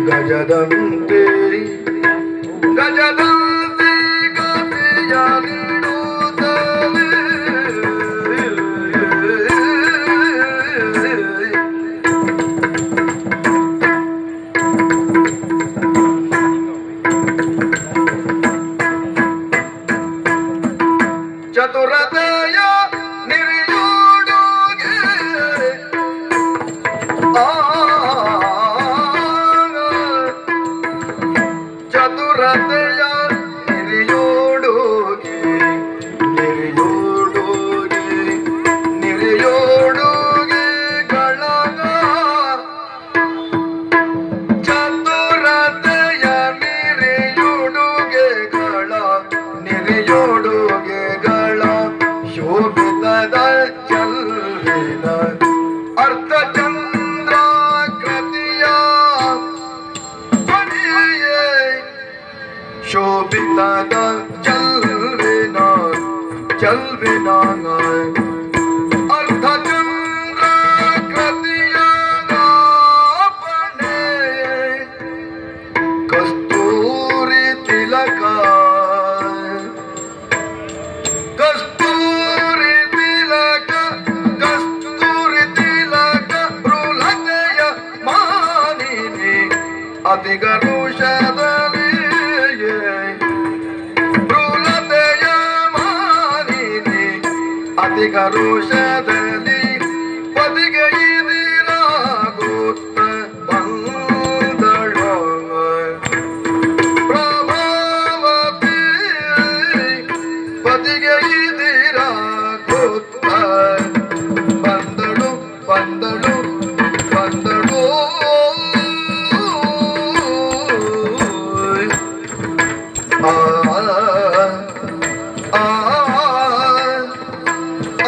ಗಜದಂತೆ ಗಜದಂತೆ ಗತಿಯ ನೀಡುತ್ತಲೇ ಚತುರತೆಯ ನಿರಿಯೋಡುಗೆ ಚತುರತೆಯ ನಿರಿಯೋಡುಗೆ ನಿರಿಯೋಡುಗೆ ನಿರಿಯೋಡುಗೆ ಗಳಗ ಚತುರತೆಯ ನಿರಿಯೋಡುಗೆಗಳ ನಿರಿಯೋಡುಗೆಗಳ ಶೋಭಿತದ ಚಲ್ವಿನ ಅರ್ಧಚಂದ್ರಾಕೃತಿಯ ಬಡಿಯೇ ಶೋಭಿತದ ಚಲ್ವಿನ ಚಲ್ವಿನ ಅರ್ಧಚಂದ್ರಾಕೃತಿಯ ಬಣೆ ಕಸ್ತೂರಿ ತಿಲಕ ಕಸ್ತೂರಿ ತಿಲಕ ಕಸ್ತೂರಿ ತಿಲಕ ಮೃಲತೆಯ ಮಾನಿನಿ ಅಧಿಗರುಷದಲ್ಲಿ ಮೃಲತೆಯ ಮಾನಿನಿ ಅಧಿಗರುಷದಲ್ಲಿ ಪದಿಗೆ ಇದಿರಾಗುತ್ತ ಬಂದಳು ಪ್ರಭಾವತಿ ಪದಿಗೆ ಇದಿರಾಗುತ್ತ ಬಂದಳು ಬಂದಳು ಬಂದಳು ಆ ಆ ಆ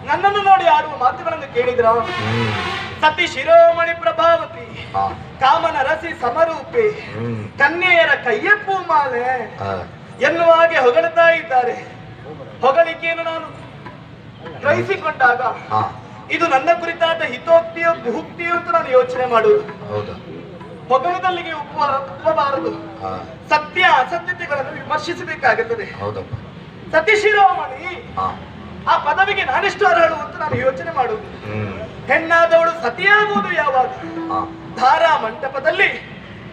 ನನ್ನನ್ನು ನೋಡಿ ಆಡುವ ಮಾತುಗಳನ್ನು ಕೇಳಿದ್ರ ಸತಿ ಶಿರೋಮಣಿ ಪ್ರಭಾವತಿ ಕಾಮನ ರಸಿ ಸಮರೂಪಿ ಕನ್ಯೆಯರ ಕೈಯ ಪೂಮಾಲೆ ಎನ್ನುವ ಹಾಗೆ ಹೊಗಳುತ್ತಾ ಇದ್ದಾರೆ. ಹೊಗಳಿಕೆಯನ್ನು ನಾನು ಗ್ರಹಿಸಿಕೊಂಡಾಗ ಇದು ನನ್ನ ಕುರಿತಾದ ಹಿತೋಕ್ತಿಯೋ ಗುಹುಕ್ತಿಯೋ ಅಂತ ನಾನು ಯೋಚನೆ ಮಾಡುವುದು. ಹೊಗಳಿದಲ್ಲಿಗೆ ಒಪ್ಪಬಾರದು. ಸತ್ಯ ಅಸತ್ಯತೆಗಳನ್ನು ವಿಮರ್ಶಿಸಬೇಕಾಗುತ್ತದೆ. ಸತಿ ಶಿರೋಮಣಿ ಆ ಪದವಿಗೆ ನಾನೆಷ್ಟು ಅರ್ಹಳು ಅಂತ ನಾನು ಯೋಚನೆ ಮಾಡುವುದು. ಹೆಣ್ಣಾದವಳು ಸತಿಯಾಗುವುದು ಯಾವಾಗ? ಧಾರಾ ಮಂಟಪದಲ್ಲಿ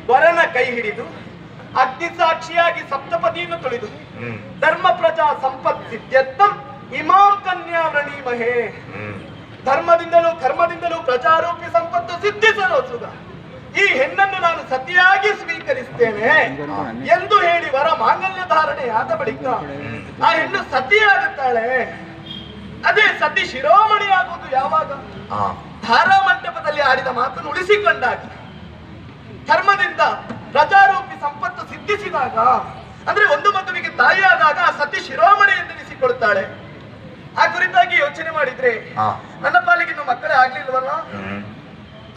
ವರನ ಕೈ ಹಿಡಿದು ಅಗ್ನಿ ಸಾಕ್ಷಿಯಾಗಿ ಸಪ್ತಪದಿಯನ್ನು ತುಳಿದು ಧರ್ಮ ಪ್ರಜಾ ಸಂಪತ್ ಸಿದ್ಧ್ಯರ್ಥಂ ಇಮಾಂ ಕನ್ಯಾ ವ್ರಣೀಮಹೇ. ಧರ್ಮದಿಂದಲೂ ಕರ್ಮದಿಂದಲೂ ಪ್ರಜಾರೂಪಿ ಸಂಪತ್ತು ಸಿದ್ಧಿಸಲು ಸುಗ ಈ ಹೆಣ್ಣನ್ನು ನಾನು ಸತಿಯಾಗಿ ಸ್ವೀಕರಿಸ್ತೇನೆ ಎಂದು ಹೇಳಿ ವರ ಮಾಂಗಲ್ಯ ಧಾರಣೆ ಆದ ಬಳಿಕ ಆ ಹೆಣ್ಣು ಸತಿಯಾಗುತ್ತಾಳೆ. ಅದೇ ಸತಿ ಶಿರೋಮಣಿ ಆಗುವುದು ಯಾವಾಗ? ಧಾರಾ ಮಂಟಪದಲ್ಲಿ ಆಡಿದ ಮಾತನ್ನು ಉಳಿಸಿಕೊಂಡಾಗ, ಧರ್ಮದಿಂದ ಪ್ರಜಾರೂಪಿ ಸಂಪತ್ತು ಸಿದ್ಧಿಸಿದಾಗ, ಅಂದ್ರೆ ಒಂದು ಮಗುವಿಗೆ ತಾಯಿಯಾದಾಗ ಆ ಸತಿ ಶಿರೋಮಣಿ ಎಂದೆನಿಸಿಕೊಳ್ಳುತ್ತಾಳೆ. ಆ ಕುರಿತಾಗಿ ಯೋಚನೆ ಮಾಡಿದ್ರೆ ಹಾ ನನ್ನ ಪಾಲಿಗೆ ಇನ್ನು ಮಕ್ಕಳೇ ಆಗ್ಲಿಲ್ವಲ್ಲ, ಹ್ಮ್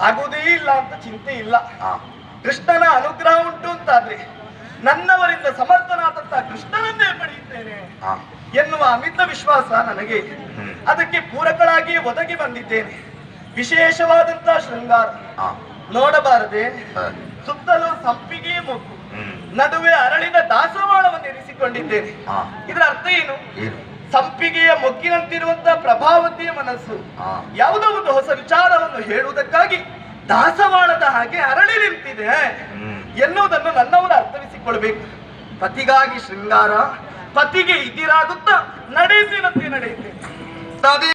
ಆಗುವುದೇ ಇಲ್ಲ ಅಂತ ಚಿಂತೆ ಇಲ್ಲ. ಹಾ ಕೃಷ್ಣನ ಅನುಗ್ರಹ ಉಂಟು ಅಂತಾದ್ರೆ ನನ್ನವರಿಂದ ಸಮರ್ಥನಾದಂತ ಕೃಷ್ಣನನ್ನೇ ಪಡೆಯುತ್ತೇನೆ ಹಾ ಎನ್ನುವ ಅಮಿತ ವಿಶ್ವಾಸ ನನಗೆ. ಹ್ಮ್. ಅದಕ್ಕೆ ಪೂರಕಳಾಗಿ ಒದಗಿ ಬಂದಿದ್ದೇನೆ. ವಿಶೇಷವಾದಂತ ಶೃಂಗಾರ ಹಾ ನೋಡಬಾರದೆ, ಹ. ಸುತ್ತಲೂ ಸಂಪಿಗೆ ಮೊಗ್ಗು, ಹ್ಮ್ ನಡುವೆ ಅರಳಿದ ದಾಸವಾಳವನ್ನು ಇರಿಸಿಕೊಂಡಿದ್ದೇನೆ. ಹಾ ಇದರ ಅರ್ಥ ಏನು? ಏನು ಸಂಪಿಗೆಯ ಮೊಗ್ಗಿನಂತಿರುವಂತಹ ಪ್ರಭಾವತಿಯ ಮನಸ್ಸು ಹಾ ಯಾವುದೋ ಒಂದು ಹೊಸ ವಿಚಾರವನ್ನು ಹೇಳುವುದಕ್ಕಾಗಿ ದಾಸವಾಳದ ಹಾಗೆ ಅರಳಿ ನಿಂತಿದೆ ಹ್ಮ್ ಎನ್ನುವುದನ್ನು ನನ್ನವರು ಅರ್ಥವಿಸಿಕೊಳ್ಬೇಕು. ಪತಿಗಾಗಿ ಶೃಂಗಾರ, ಪತಿಗೆ ಇದಿರಾಗುತ್ತಾ ನಡೆಸಿನಂತೆ ನಡೆಯುತ್ತೇನೆ. ನದಿ